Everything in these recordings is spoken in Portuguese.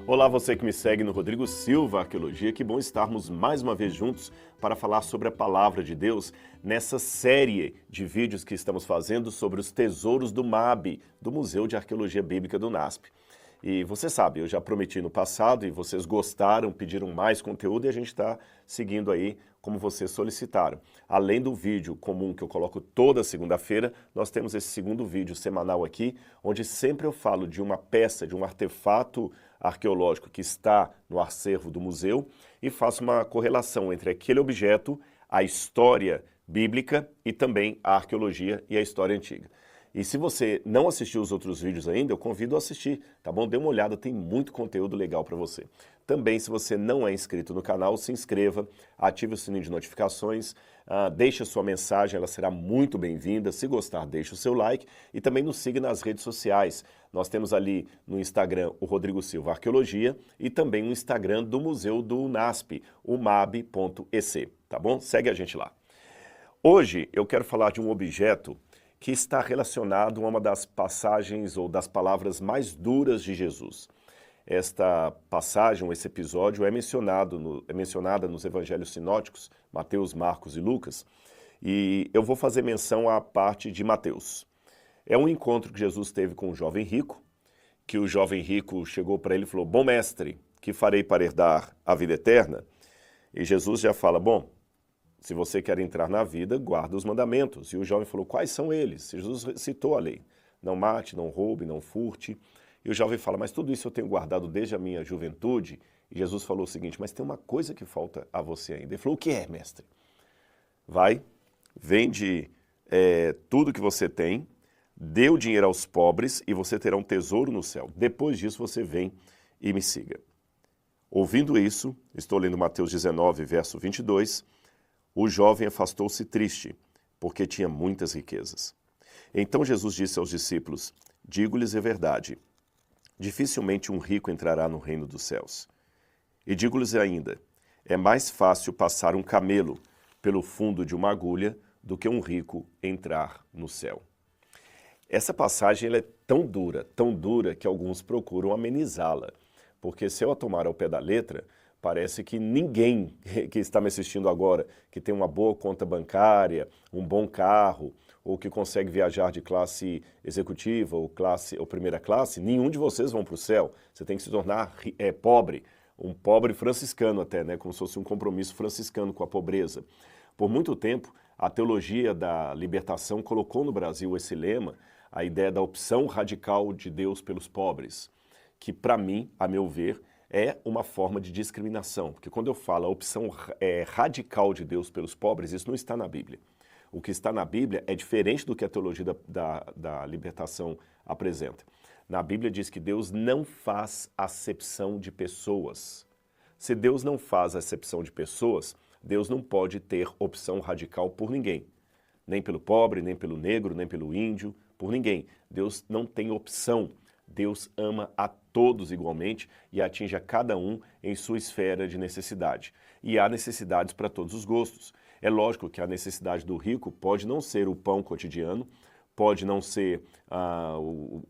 Olá, você que me segue no Rodrigo Silva Arqueologia, que bom estarmos mais uma vez juntos para falar sobre a Palavra de Deus nessa série de vídeos que estamos fazendo sobre os tesouros do MAB, do Museu de Arqueologia Bíblica do NASP. E você sabe, eu já prometi no passado e vocês gostaram, pediram mais conteúdo e a gente está seguindo aí como vocês solicitaram. Além do vídeo comum que eu coloco toda segunda-feira, nós temos esse segundo vídeo semanal aqui, onde sempre eu falo de uma peça, de um artefato arqueológico que está no acervo do museu e faço uma correlação entre aquele objeto, a história bíblica e também a arqueologia e a história antiga. E se você não assistiu os outros vídeos ainda, eu convido a assistir, tá bom? Dê uma olhada, tem muito conteúdo legal para você. Também, se você não é inscrito no canal, se inscreva, ative o sininho de notificações, deixe a sua mensagem, ela será muito bem-vinda. Se gostar, deixe o seu like e também nos siga nas redes sociais. Nós temos ali no Instagram o Rodrigo Silva Arqueologia e também o Instagram do Museu do NASP, o mab.ec, tá bom? Segue a gente lá. Hoje eu quero falar de um objeto que está relacionado a uma das passagens ou das palavras mais duras de Jesus. Esta passagem, esse episódio, é mencionada nos evangelhos sinóticos, Mateus, Marcos e Lucas, e eu vou fazer menção à parte de Mateus. É um encontro que Jesus teve com um jovem rico, que o jovem rico chegou para ele e falou: "Bom mestre, que farei para herdar a vida eterna?" E Jesus já fala: "Bom, se você quer entrar na vida, guarda os mandamentos." E o jovem falou: "Quais são eles?" Jesus citou a lei: "Não mate, não roube, não furte." E o jovem fala: "Mas tudo isso eu tenho guardado desde a minha juventude." E Jesus falou o seguinte: "Mas tem uma coisa que falta a você ainda." Ele falou: "O que é, mestre?" "Vai, vende tudo que você tem, dê o dinheiro aos pobres e você terá um tesouro no céu. Depois disso você vem e me siga." Ouvindo isso, estou lendo Mateus 19, verso 22, o jovem afastou-se triste, porque tinha muitas riquezas. Então Jesus disse aos discípulos: "Digo-lhes a verdade, dificilmente um rico entrará no reino dos céus. E digo-lhes ainda, é mais fácil passar um camelo pelo fundo de uma agulha do que um rico entrar no céu." Essa passagem ela é tão dura, que alguns procuram amenizá-la, porque se eu a tomar ao pé da letra, parece que ninguém que está me assistindo agora, que tem uma boa conta bancária, um bom carro, ou que consegue viajar de classe executiva ou primeira classe, nenhum de vocês vão para o céu. Você tem que se tornar pobre, um pobre franciscano até, né? Como se fosse um compromisso franciscano com a pobreza. Por muito tempo, a teologia da libertação colocou no Brasil esse lema, a ideia da opção radical de Deus pelos pobres, que para mim, a meu ver, é uma forma de discriminação, porque quando eu falo a opção radical de Deus pelos pobres, isso não está na Bíblia. O que está na Bíblia é diferente do que a teologia da libertação apresenta. Na Bíblia diz que Deus não faz acepção de pessoas. Se Deus não faz acepção de pessoas, Deus não pode ter opção radical por ninguém. Nem pelo pobre, nem pelo negro, nem pelo índio, por ninguém. Deus não tem opção. Deus ama a todos igualmente e atinge a cada um em sua esfera de necessidade. E há necessidades para todos os gostos. É lógico que a necessidade do rico pode não ser o pão cotidiano, pode não ser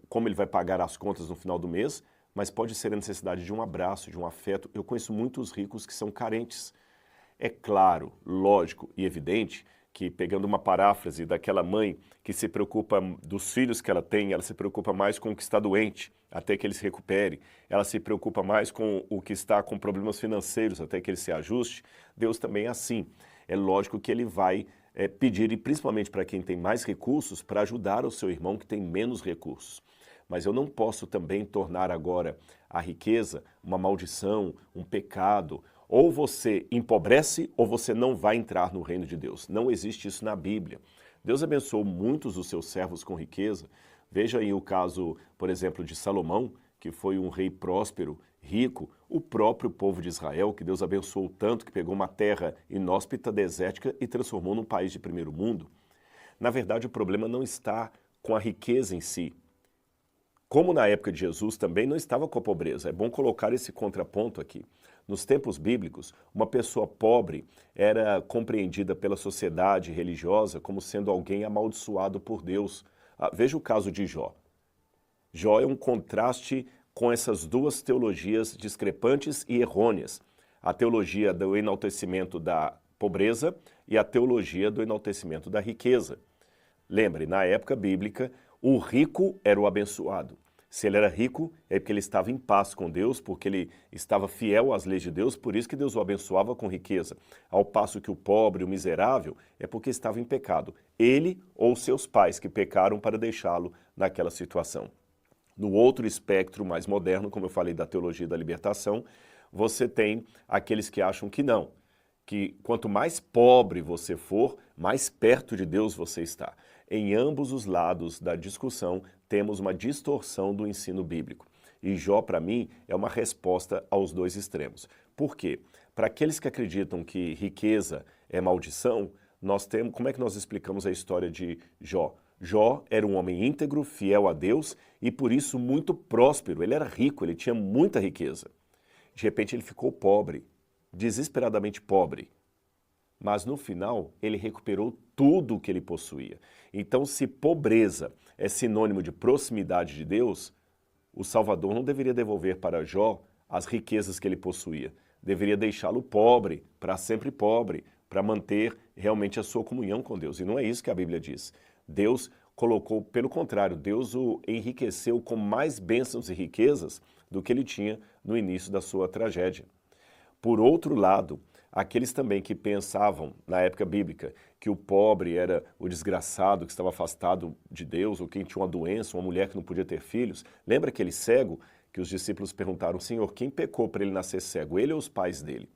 como ele vai pagar as contas no final do mês, mas pode ser a necessidade de um abraço, de um afeto. Eu conheço muitos ricos que são carentes. É claro, lógico e evidente que, pegando uma paráfrase daquela mãe que se preocupa dos filhos que ela tem, ela se preocupa mais com o que está doente, até que ele se recupere, ela se preocupa mais com o que está com problemas financeiros, até que ele se ajuste. Deus também é assim. É lógico que ele vai pedir, e principalmente para quem tem mais recursos, para ajudar o seu irmão que tem menos recursos. Mas eu não posso também tornar agora a riqueza uma maldição, um pecado. Ou você empobrece ou você não vai entrar no reino de Deus. Não existe isso na Bíblia. Deus abençoou muitos dos seus servos com riqueza. Veja aí o caso, por exemplo, de Salomão, que foi um rei próspero, rico, o próprio povo de Israel, que Deus abençoou tanto que pegou uma terra inóspita, desértica e transformou num país de primeiro mundo. Na verdade, o problema não está com a riqueza em si. Como na época de Jesus também não estava com a pobreza. É bom colocar esse contraponto aqui. Nos tempos bíblicos, uma pessoa pobre era compreendida pela sociedade religiosa como sendo alguém amaldiçoado por Deus. Veja o caso de Jó. Jó é um contraste com essas duas teologias discrepantes e errôneas. A teologia do enaltecimento da pobreza e a teologia do enaltecimento da riqueza. Lembre, na época bíblica, o rico era o abençoado. Se ele era rico, é porque ele estava em paz com Deus, porque ele estava fiel às leis de Deus, por isso que Deus o abençoava com riqueza. Ao passo que o pobre, o miserável, é porque estava em pecado. Ele ou seus pais que pecaram para deixá-lo naquela situação. No outro espectro mais moderno, como eu falei da teologia da libertação, você tem aqueles que acham que não, que quanto mais pobre você for, mais perto de Deus você está. Em ambos os lados da discussão, temos uma distorção do ensino bíblico. E Jó, para mim, é uma resposta aos dois extremos. Por quê? Para aqueles que acreditam que riqueza é maldição, como é que nós explicamos a história de Jó? Jó era um homem íntegro, fiel a Deus e por isso muito próspero. Ele era rico, ele tinha muita riqueza. De repente ele ficou pobre, desesperadamente pobre. Mas no final ele recuperou tudo o que ele possuía. Então, se pobreza é sinônimo de proximidade de Deus, o Salvador não deveria devolver para Jó as riquezas que ele possuía. Deveria deixá-lo pobre, para sempre pobre, para manter realmente a sua comunhão com Deus. E não é isso que a Bíblia diz. Deus colocou, pelo contrário, Deus o enriqueceu com mais bênçãos e riquezas do que ele tinha no início da sua tragédia. Por outro lado, aqueles também que pensavam, na época bíblica, que o pobre era o desgraçado que estava afastado de Deus, ou quem tinha uma doença, uma mulher que não podia ter filhos. Lembra aquele cego que os discípulos perguntaram, Senhor, quem pecou para ele nascer cego, ele ou os pais dele?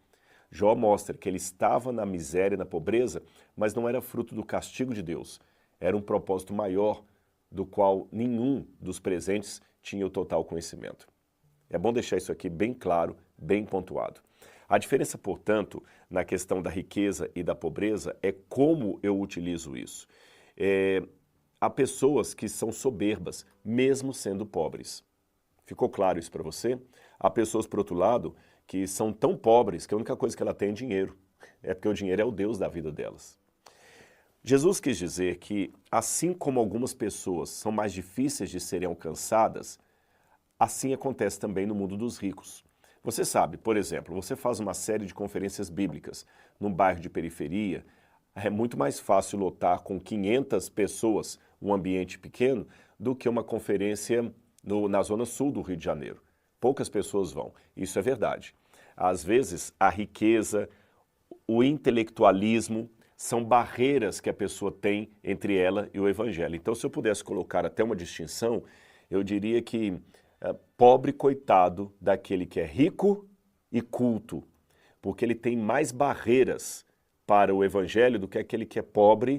Jó mostra que ele estava na miséria e na pobreza, mas não era fruto do castigo de Deus. Era um propósito maior do qual nenhum dos presentes tinha o total conhecimento. É bom deixar isso aqui bem claro, bem pontuado. A diferença, portanto, na questão da riqueza e da pobreza é como eu utilizo isso. Há pessoas que são soberbas, mesmo sendo pobres. Ficou claro isso para você? Há pessoas, por outro lado, que são tão pobres que a única coisa que ela tem é dinheiro. É porque o dinheiro é o Deus da vida delas. Jesus quis dizer que, assim como algumas pessoas são mais difíceis de serem alcançadas, assim acontece também no mundo dos ricos. Você sabe, por exemplo, você faz uma série de conferências bíblicas num bairro de periferia, é muito mais fácil lotar com 500 pessoas um ambiente pequeno do que uma conferência na zona sul do Rio de Janeiro. Poucas pessoas vão, isso é verdade. Às vezes, a riqueza, o intelectualismo são barreiras que a pessoa tem entre ela e o evangelho. Então, se eu pudesse colocar até uma distinção, eu diria que pobre coitado daquele que é rico e culto, porque ele tem mais barreiras para o evangelho do que aquele que é pobre.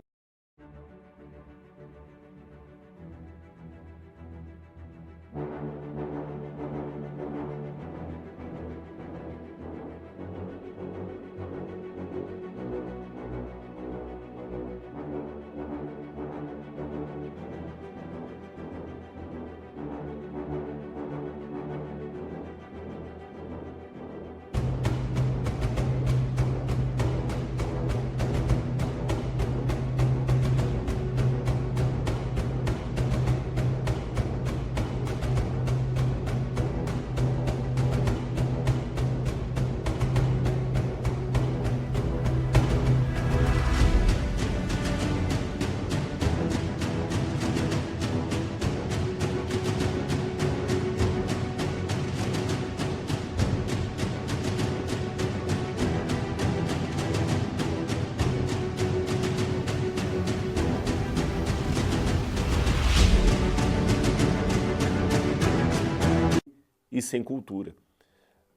E sem cultura.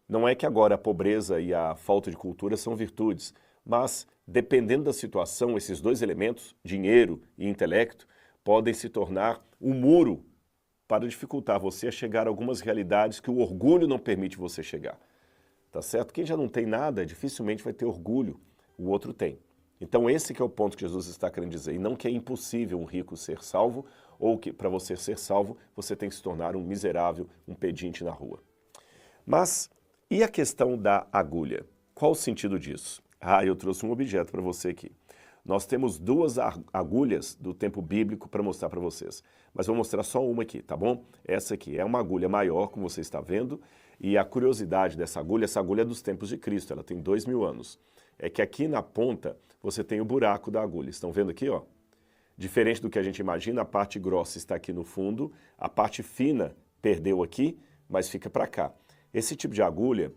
Não é que agora a pobreza e a falta de cultura são virtudes, mas, dependendo da situação, esses dois elementos, dinheiro e intelecto, podem se tornar um muro para dificultar você a chegar a algumas realidades que o orgulho não permite você chegar. Tá certo? Quem já não tem nada, dificilmente vai ter orgulho, o outro tem. Então esse que é o ponto que Jesus está querendo dizer, e não que é impossível um rico ser salvo, ou que para você ser salvo, você tem que se tornar um miserável, um pedinte na rua. Mas, e a questão da agulha? Qual o sentido disso? Eu trouxe um objeto para você aqui. Nós temos duas agulhas do tempo bíblico para mostrar para vocês, mas vou mostrar só uma aqui, tá bom? Essa aqui é uma agulha maior, como você está vendo, e a curiosidade dessa agulha, essa agulha é dos tempos de Cristo, ela tem 2000 anos. É que aqui na ponta você tem o buraco da agulha, estão vendo aqui, ó? Diferente do que a gente imagina, a parte grossa está aqui no fundo, a parte fina perdeu aqui, mas fica para cá. Esse tipo de agulha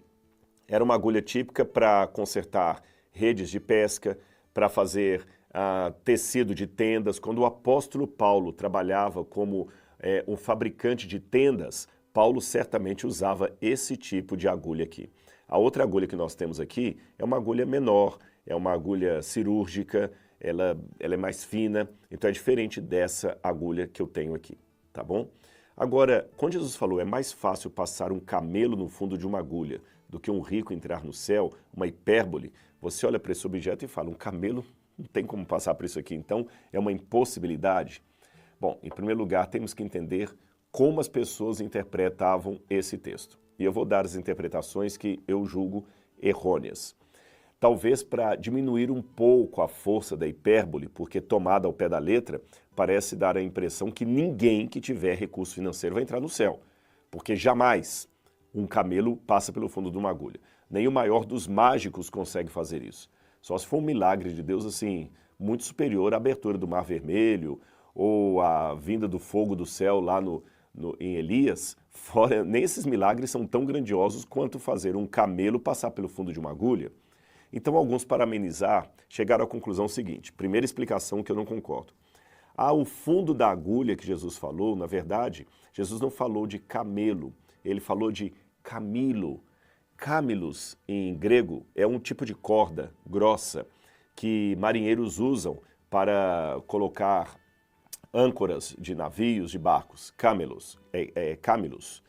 era uma agulha típica para consertar redes de pesca, para fazer tecido de tendas. Quando o apóstolo Paulo trabalhava como um fabricante de tendas, Paulo certamente usava esse tipo de agulha aqui. A outra agulha que nós temos aqui é uma agulha menor, é uma agulha cirúrgica, ela é mais fina, então é diferente dessa agulha que eu tenho aqui, tá bom? Agora, quando Jesus falou, é mais fácil passar um camelo no fundo de uma agulha do que um rico entrar no céu, uma hipérbole, você olha para esse objeto e fala, um camelo não tem como passar por isso aqui, então é uma impossibilidade. Bom, em primeiro lugar, temos que entender como as pessoas interpretavam esse texto. E eu vou dar as interpretações que eu julgo errôneas. Talvez para diminuir um pouco a força da hipérbole, porque tomada ao pé da letra, parece dar a impressão que ninguém que tiver recurso financeiro vai entrar no céu, porque jamais um camelo passa pelo fundo de uma agulha. Nem o maior dos mágicos consegue fazer isso. Só se for um milagre de Deus assim, muito superior à abertura do Mar Vermelho ou à vinda do fogo do céu lá em Elias, fora, nem esses milagres são tão grandiosos quanto fazer um camelo passar pelo fundo de uma agulha. Então, alguns, para amenizar, chegaram à conclusão seguinte. Primeira explicação que eu não concordo. O fundo da agulha que Jesus falou, na verdade, Jesus não falou de camelo, ele falou de camilo. Câmilos, em grego, é um tipo de corda grossa que marinheiros usam para colocar âncoras de navios, de barcos. Câmilos, câmilos.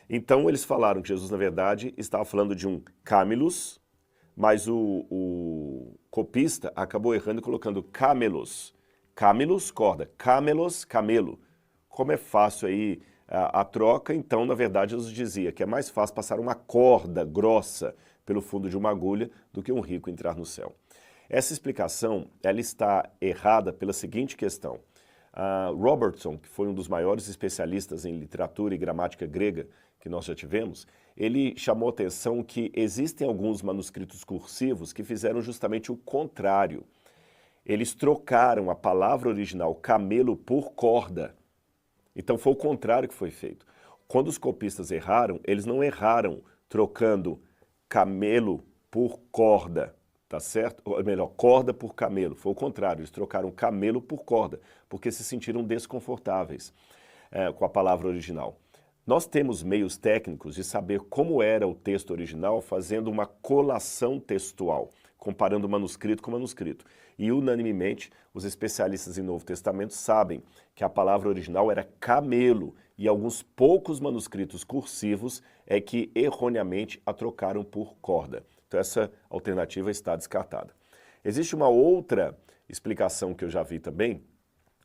Então, eles falaram que Jesus, na verdade, estava falando de um câmilos, mas o copista acabou errando e colocando camelos. Camelos, corda. Camelos, camelo. Como é fácil aí a troca, então, na verdade, Jesus dizia que é mais fácil passar uma corda grossa pelo fundo de uma agulha do que um rico entrar no céu. Essa explicação, ela está errada pela seguinte questão. Robertson, que foi um dos maiores especialistas em literatura e gramática grega que nós já tivemos, ele chamou a atenção que existem alguns manuscritos cursivos que fizeram justamente o contrário. Eles trocaram a palavra original camelo por corda. Então foi o contrário que foi feito. Quando os copistas erraram, eles não erraram trocando camelo por corda, tá certo? Ou melhor, corda por camelo. Foi o contrário, eles trocaram camelo por corda, porque se sentiram desconfortáveis com a palavra original. Nós temos meios técnicos de saber como era o texto original fazendo uma colação textual, comparando manuscrito com manuscrito. E unanimemente, os especialistas em Novo Testamento sabem que a palavra original era camelo e alguns poucos manuscritos cursivos é que erroneamente a trocaram por corda. Então essa alternativa está descartada. Existe uma outra explicação que eu já vi também,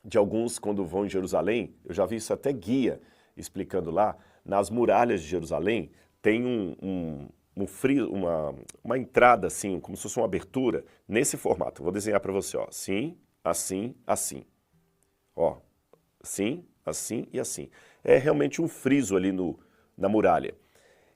de alguns quando vão em Jerusalém, eu já vi isso até guia, explicando lá, nas muralhas de Jerusalém tem uma entrada assim, como se fosse uma abertura, nesse formato. Vou desenhar para você, ó, assim, assim, assim. Ó, assim, assim e assim. É realmente um friso ali na muralha.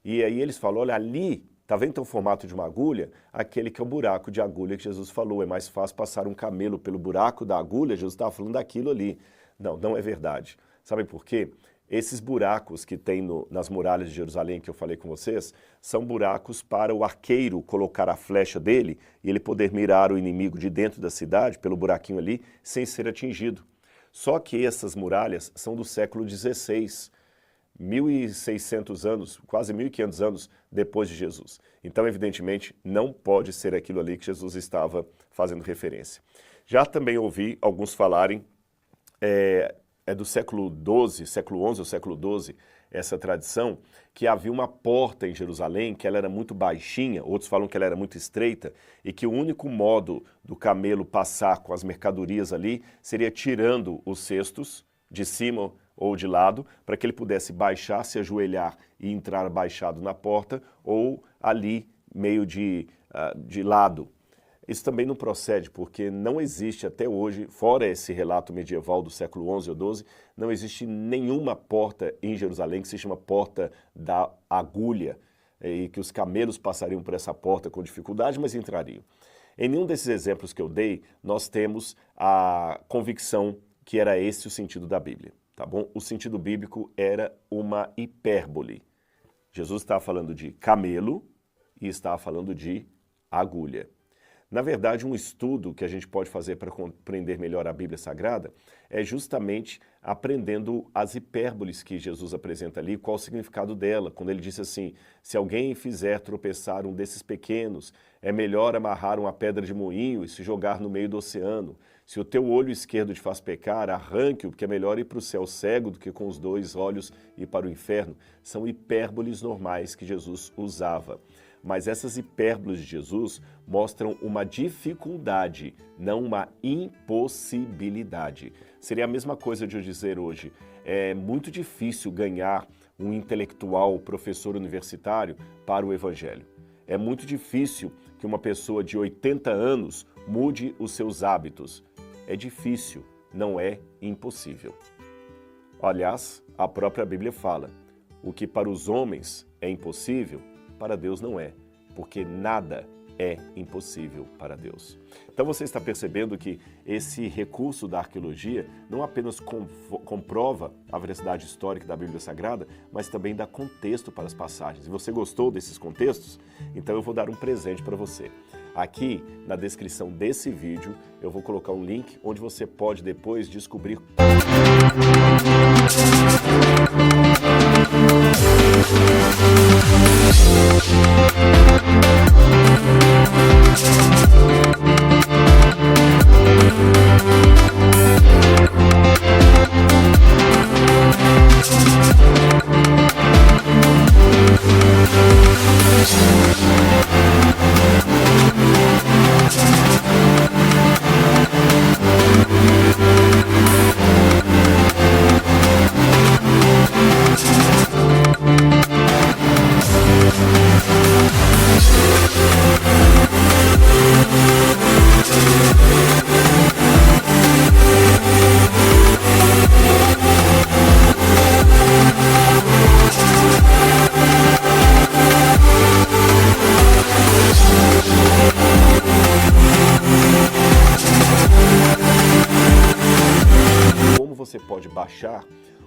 E aí eles falam, olha, ali, tá vendo o formato de uma agulha? Aquele que é o buraco de agulha que Jesus falou, é mais fácil passar um camelo pelo buraco da agulha, Jesus estava falando daquilo ali. Não, não é verdade. Sabe por quê? Esses buracos que tem nas muralhas de Jerusalém que eu falei com vocês, são buracos para o arqueiro colocar a flecha dele e ele poder mirar o inimigo de dentro da cidade, pelo buraquinho ali, sem ser atingido. Só que essas muralhas são do século XVI, 1.600 anos, quase 1.500 anos depois de Jesus. Então, evidentemente, não pode ser aquilo ali que Jesus estava fazendo referência. Já também ouvi alguns falarem... É do século XII, século XI ou século XII, essa tradição, que havia uma porta em Jerusalém, que ela era muito baixinha, outros falam que ela era muito estreita, e que o único modo do camelo passar com as mercadorias ali seria tirando os cestos de cima ou de lado, para que ele pudesse baixar, se ajoelhar e entrar baixado na porta, ou ali meio de lado. Isso também não procede, porque não existe até hoje, fora esse relato medieval do século XI ou XII, não existe nenhuma porta em Jerusalém que se chama Porta da Agulha, e que os camelos passariam por essa porta com dificuldade, mas entrariam. Em nenhum desses exemplos que eu dei, nós temos a convicção que era esse o sentido da Bíblia, tá bom? O sentido bíblico era uma hipérbole. Jesus estava falando de camelo e estava falando de agulha. Na verdade, um estudo que a gente pode fazer para compreender melhor a Bíblia Sagrada é justamente aprendendo as hipérboles que Jesus apresenta ali, qual o significado dela. Quando ele disse assim, se alguém fizer tropeçar um desses pequenos, é melhor amarrar uma pedra de moinho e se jogar no meio do oceano. Se o teu olho esquerdo te faz pecar, arranque-o, porque é melhor ir para o céu cego do que com os dois olhos ir para o inferno. São hipérboles normais que Jesus usava. Mas essas hipérboles de Jesus mostram uma dificuldade, não uma impossibilidade. Seria a mesma coisa de eu dizer hoje, é muito difícil ganhar um intelectual, professor universitário para o Evangelho. É muito difícil que uma pessoa de 80 anos mude os seus hábitos. É difícil, não é impossível. Aliás, a própria Bíblia fala, o que para os homens é impossível, para Deus não é, porque nada é impossível para Deus. Então você está percebendo que esse recurso da arqueologia não apenas comprova a veracidade histórica da Bíblia Sagrada, mas também dá contexto para as passagens. E você gostou desses contextos? Então eu vou dar um presente para você. Aqui na descrição desse vídeo eu vou colocar um link onde você pode depois descobrir você pode baixar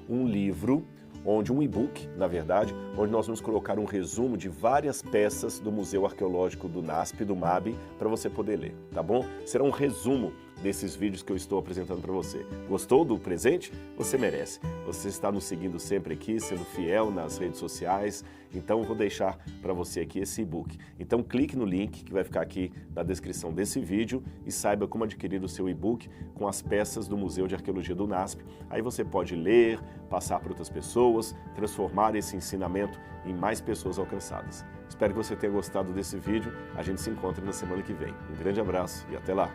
um livro, um e-book, na verdade, onde nós vamos colocar um resumo de várias peças do Museu Arqueológico do NASP, do MAB, para você poder ler, tá bom? Será um resumo desses vídeos que eu estou apresentando para você. Gostou do presente? Você merece. Você está nos seguindo sempre aqui, sendo fiel nas redes sociais, então eu vou deixar para você aqui esse e-book. Então clique no link que vai ficar aqui na descrição desse vídeo e saiba como adquirir o seu e-book com as peças do Museu de Arqueologia do NASP. Aí você pode ler, passar para outras pessoas, transformar esse ensinamento em mais pessoas alcançadas. Espero que você tenha gostado desse vídeo. A gente se encontra na semana que vem. Um grande abraço e até lá!